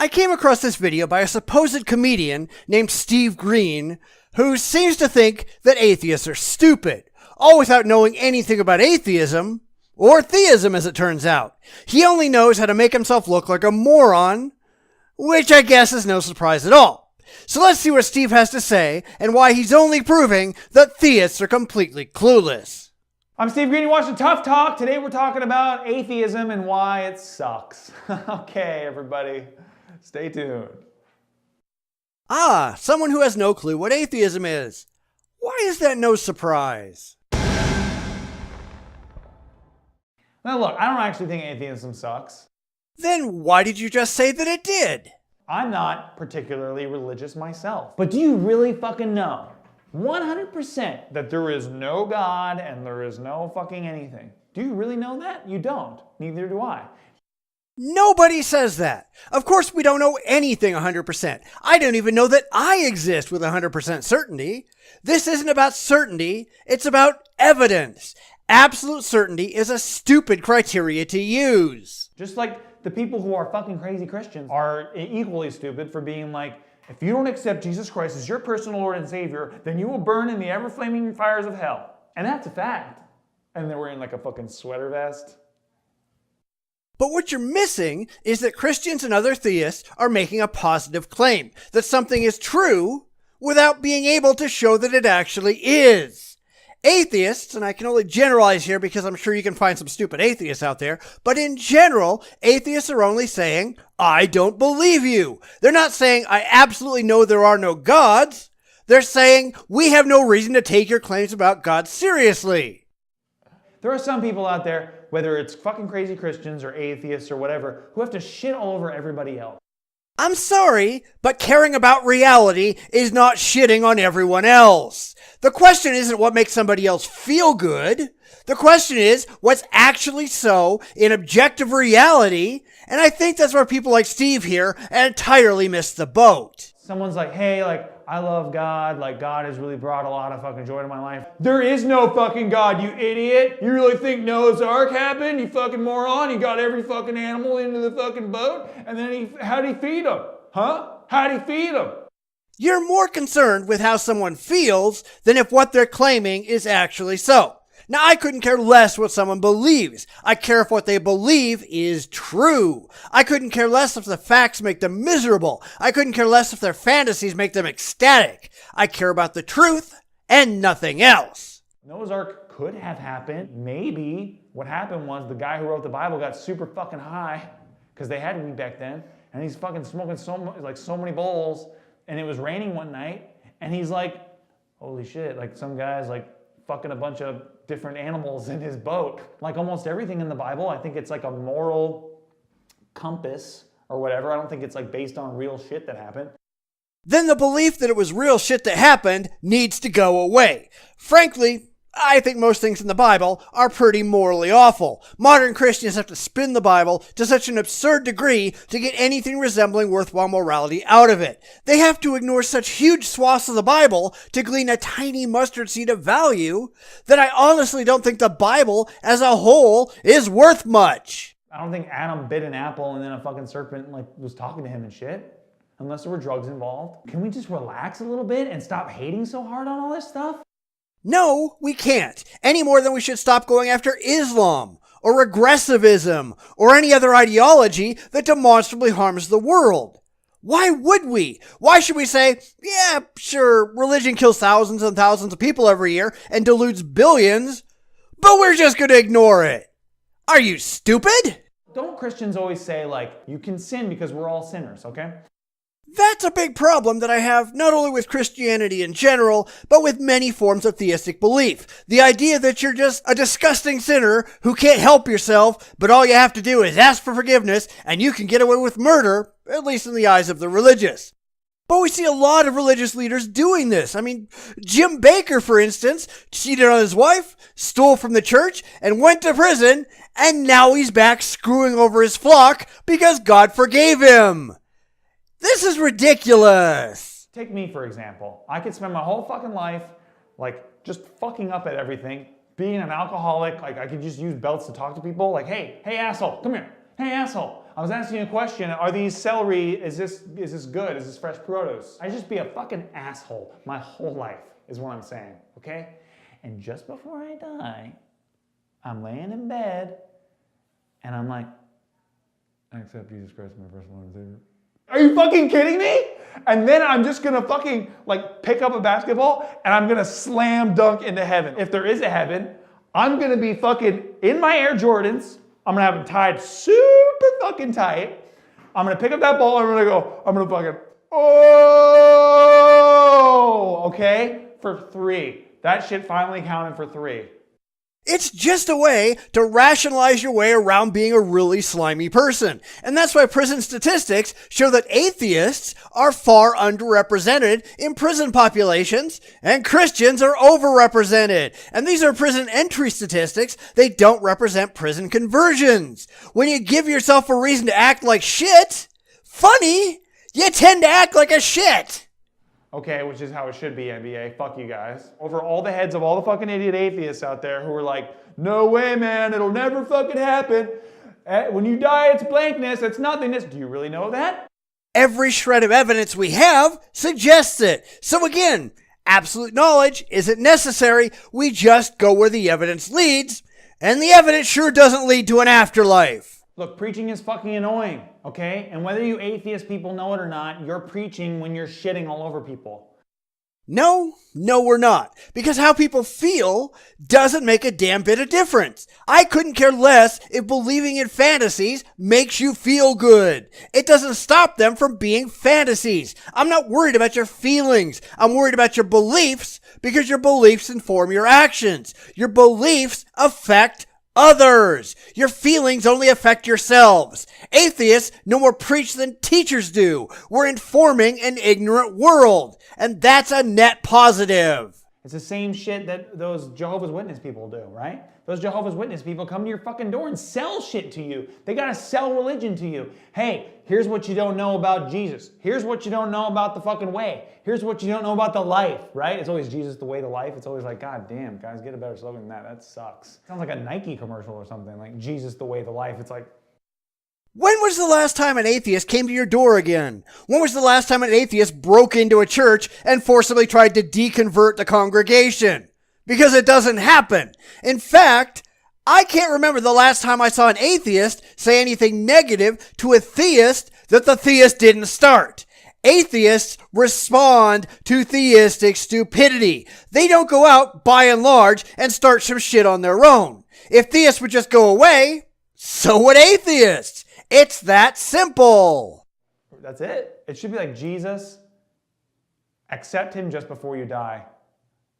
I came across this video by a supposed comedian named Steve Greene, who seems to think that atheists are stupid, all without knowing anything about atheism, or theism as it turns out. He only knows how to make himself look like a moron, which I guess is no surprise at all. So let's see what Steve has to say, and why he's only proving that theists are completely clueless. I'm Steve Greene, you watching Tough Talk. Today we're talking about atheism and why it sucks. Okay, everybody, stay tuned. Ah, someone who has no clue what atheism is. Why is that no surprise? Now look, I don't actually think atheism sucks. Then why did you just say that it did? I'm not particularly religious myself. But do you really fucking know 100% that there is no God and there is no fucking anything? Do you really know that? You don't. Neither do I. Nobody says that. Of course we don't know anything 100%. I don't even know that I exist with 100% certainty. This isn't about certainty, it's about evidence. Absolute certainty is a stupid criteria to use. Just like the people who are fucking crazy Christians are equally stupid for being like, if you don't accept Jesus Christ as your personal Lord and Savior, then you will burn in the ever-flaming fires of hell. And that's a fact. And they're wearing like a fucking sweater vest. But what you're missing is that Christians and other theists are making a positive claim that something is true without being able to show that it actually is. Atheists, and I can only generalize here because I'm sure you can find some stupid atheists out there, but in general, atheists are only saying, I don't believe you. They're not saying, I absolutely know there are no gods. They're saying, we have no reason to take your claims about God seriously. There are some people out there, whether it's fucking crazy Christians or atheists or whatever, who have to shit all over everybody else. I'm sorry, but caring about reality is not shitting on everyone else. The question isn't what makes somebody else feel good. The question is what's actually so in objective reality, and I think that's where people like Steve here entirely miss the boat. Someone's like, hey, I love God, God has really brought a lot of fucking joy to my life. There is no fucking God, you idiot. You really think Noah's Ark happened, you fucking moron? He got every fucking animal into the fucking boat, and then how'd he feed them? Huh? How'd he feed them? You're more concerned with how someone feels than if what they're claiming is actually so. Now, I couldn't care less what someone believes. I care if what they believe is true. I couldn't care less if the facts make them miserable. I couldn't care less if their fantasies make them ecstatic. I care about the truth and nothing else. Noah's Ark could have happened. Maybe what happened was the guy who wrote the Bible got super fucking high, because they had weed back then, and he's fucking smoking so many bowls, and it was raining one night, and he's like, holy shit, some guy's fucking a bunch of different animals in his boat. Like almost everything in the Bible, I think it's like a moral compass or whatever. I don't think it's based on real shit that happened. Then the belief that it was real shit that happened needs to go away. Frankly, I think most things in the Bible are pretty morally awful. Modern Christians have to spin the Bible to such an absurd degree to get anything resembling worthwhile morality out of it. They have to ignore such huge swaths of the Bible to glean a tiny mustard seed of value that I honestly don't think the Bible as a whole is worth much. I don't think Adam bit an apple and then a fucking serpent was talking to him and shit. Unless there were drugs involved. Can we just relax a little bit and stop hating so hard on all this stuff? No, we can't, any more than we should stop going after Islam, or regressivism, or any other ideology that demonstrably harms the world. Why would we? Why should we say, yeah, sure, religion kills thousands and thousands of people every year and deludes billions, but we're just going to ignore it? Are you stupid? Don't Christians always say, you can sin because we're all sinners, okay? That's a big problem that I have not only with Christianity in general, but with many forms of theistic belief. The idea that you're just a disgusting sinner who can't help yourself, but all you have to do is ask for forgiveness and you can get away with murder, at least in the eyes of the religious. But we see a lot of religious leaders doing this. I mean, Jim Bakker, for instance, cheated on his wife, stole from the church, and went to prison, and now he's back screwing over his flock because God forgave him. This is ridiculous. Take me, for example. I could spend my whole fucking life, just fucking up at everything, being an alcoholic. I could just use belts to talk to people. Hey asshole, come here. Hey, asshole. I was asking you a question. Are these celery, is this good? Is this fresh produce? I just be a fucking asshole my whole life is what I'm saying, okay? And just before I die, I'm laying in bed and I'm like, I accept Jesus Christ as my personal Lord and Savior. Are you fucking kidding me? And then I'm just gonna fucking like pick up a basketball and I'm gonna slam dunk into heaven. If there is a heaven, I'm gonna be fucking in my Air Jordans. I'm gonna have them tied super fucking tight. I'm gonna pick up that ball and I'm gonna fucking, oh, okay? For 3. That shit finally counted for 3. It's just a way to rationalize your way around being a really slimy person. And that's why prison statistics show that atheists are far underrepresented in prison populations and Christians are overrepresented. And these are prison entry statistics. They don't represent prison conversions. When you give yourself a reason to act like shit, funny, you tend to act like a shit. Okay, which is how it should be, NBA. Fuck you guys. Over all the heads of all the fucking idiot atheists out there who are like, no way, man, it'll never fucking happen. When you die, it's blankness, it's nothingness. Do you really know that? Every shred of evidence we have suggests it. So again, absolute knowledge isn't necessary. We just go where the evidence leads, and the evidence sure doesn't lead to an afterlife. Look, preaching is fucking annoying, okay? And whether you atheist people know it or not, you're preaching when you're shitting all over people. No, we're not. Because how people feel doesn't make a damn bit of difference. I couldn't care less if believing in fantasies makes you feel good. It doesn't stop them from being fantasies. I'm not worried about your feelings. I'm worried about your beliefs because your beliefs inform your actions. Your beliefs affect others. Your feelings only affect yourselves. Atheists no more preach than teachers do. We're informing an ignorant world, and that's a net positive. It's the same shit that those Jehovah's Witness people do, right? Those Jehovah's Witness people come to your fucking door and sell shit to you. They gotta sell religion to you. Hey, here's what you don't know about Jesus. Here's what you don't know about the fucking way. Here's what you don't know about the life, right? It's always Jesus the way, the life. It's always like, God damn, guys, get a better slogan than that. That sucks. Sounds like a Nike commercial or something, like Jesus the way, the life. It's like, when was the last time an atheist came to your door again? When was the last time an atheist broke into a church and forcibly tried to deconvert the congregation? Because it doesn't happen. In fact, I can't remember the last time I saw an atheist say anything negative to a theist that the theist didn't start. Atheists respond to theistic stupidity. They don't go out, by and large, and start some shit on their own. If theists would just go away, so would atheists. It's that simple. that's it. It should be like Jesus, accept him just before you die.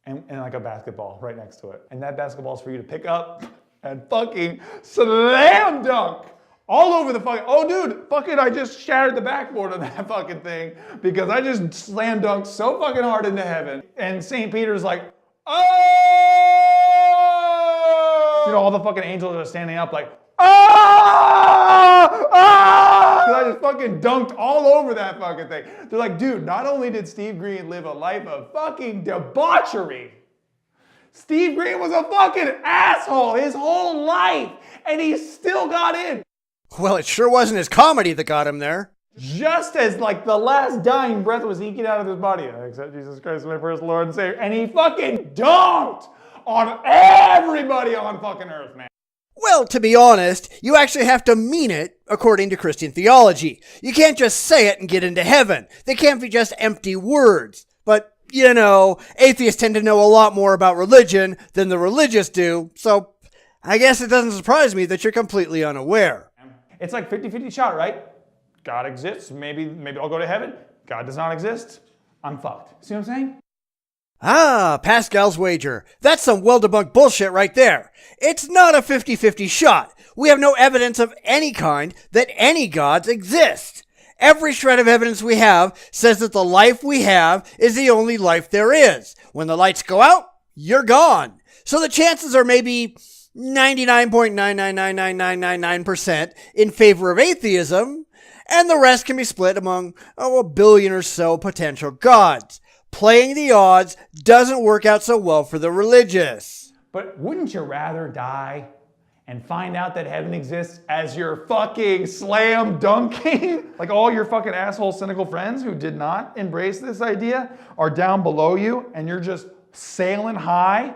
And like a basketball right next to it. And that basketball is for you to pick up and fucking slam dunk all over the fucking, oh dude, fucking I just shattered the backboard of that fucking thing because I just slam dunked so fucking hard into heaven. And St. Peter's like, oh! You know, all the fucking angels are standing up like, ah! Ah! Because I just fucking dunked all over that fucking thing. They're like, dude, not only did Steve Greene live a life of fucking debauchery, Steve Greene was a fucking asshole his whole life, and he still got in. Well, it sure wasn't his comedy that got him there. Just as like the last dying breath was eking out of his body, I accept Jesus Christ as my first Lord and Savior, and he fucking dunked on everybody on fucking earth, man. Well, to be honest, you actually have to mean it according to Christian theology. You can't just say it and get into heaven. They can't be just empty words. But, you know, atheists tend to know a lot more about religion than the religious do, so I guess it doesn't surprise me that you're completely unaware. It's like 50-50 shot, right? God exists, maybe I'll go to heaven. God does not exist, I'm fucked. See what I'm saying? Ah, Pascal's wager. That's some well-debunked bullshit right there. It's not a 50-50 shot. We have no evidence of any kind that any gods exist. Every shred of evidence we have says that the life we have is the only life there is. When the lights go out, you're gone. So the chances are maybe 99.9999999% in favor of atheism, and the rest can be split among a billion or so potential gods. Playing the odds doesn't work out so well for the religious. But wouldn't you rather die and find out that heaven exists as you're fucking slam dunking? Like all your fucking asshole cynical friends who did not embrace this idea are down below you and you're just sailing high?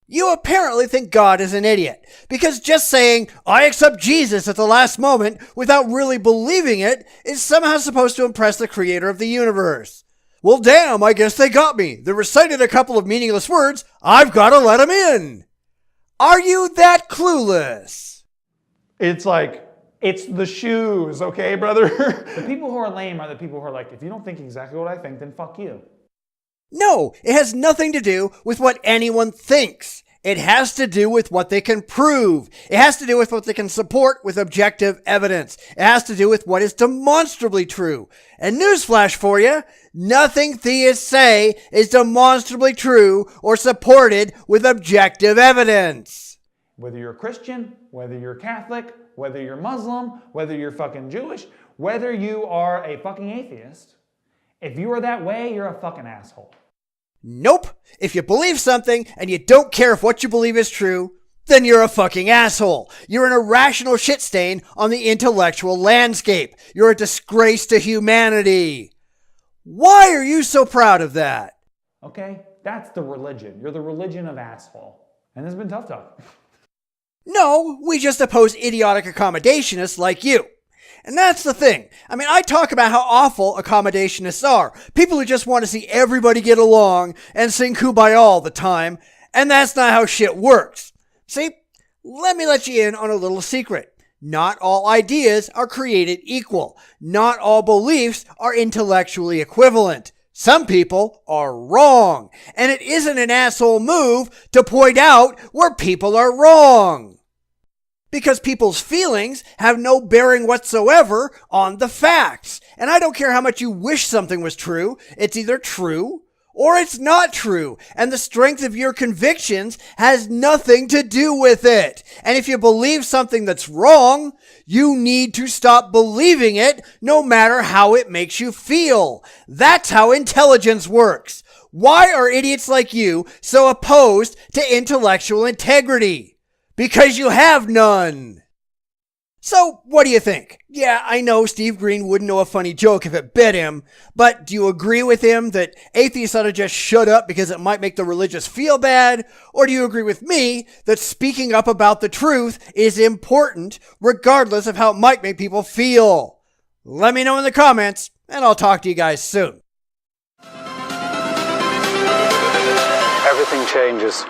You apparently think God is an idiot, because just saying, I accept Jesus at the last moment without really believing it is somehow supposed to impress the creator of the universe. Well, damn, I guess they got me. They recited a couple of meaningless words. I've got to let them in. Are you that clueless? It's like, it's the shoes, okay, brother? The people who are lame are the people who are like, if you don't think exactly what I think, then fuck you. No, it has nothing to do with what anyone thinks. It has to do with what they can prove. It has to do with what they can support with objective evidence. It has to do with what is demonstrably true. And newsflash for you, nothing theists say is demonstrably true or supported with objective evidence. Whether you're a Christian, whether you're Catholic, whether you're Muslim, whether you're fucking Jewish, whether you are a fucking atheist, if you are that way, you're a fucking asshole. Nope. If you believe something and you don't care if what you believe is true, then you're a fucking asshole. You're an irrational shit stain on the intellectual landscape. You're a disgrace to humanity. Why are you so proud of that? Okay, that's the religion. You're the religion of asshole. And this has been Tough Talk. No, we just oppose idiotic accommodationists like you. And that's the thing. I mean, I talk about how awful accommodationists are. People who just want to see everybody get along and sing Kumbaya all the time. And that's not how shit works. See, let me let you in on a little secret. Not all ideas are created equal. Not all beliefs are intellectually equivalent. Some people are wrong. And it isn't an asshole move to point out where people are wrong. Because people's feelings have no bearing whatsoever on the facts. And I don't care how much you wish something was true. It's either true or it's not true. And the strength of your convictions has nothing to do with it. And if you believe something that's wrong, you need to stop believing it no matter how it makes you feel. That's how intelligence works. Why are idiots like you so opposed to intellectual integrity? Because you have none. So, what do you think? Yeah, I know Steve Greene wouldn't know a funny joke if it bit him, but do you agree with him that atheists ought to just shut up because it might make the religious feel bad? Or do you agree with me that speaking up about the truth is important regardless of how it might make people feel? Let me know in the comments, and I'll talk to you guys soon. Everything changes.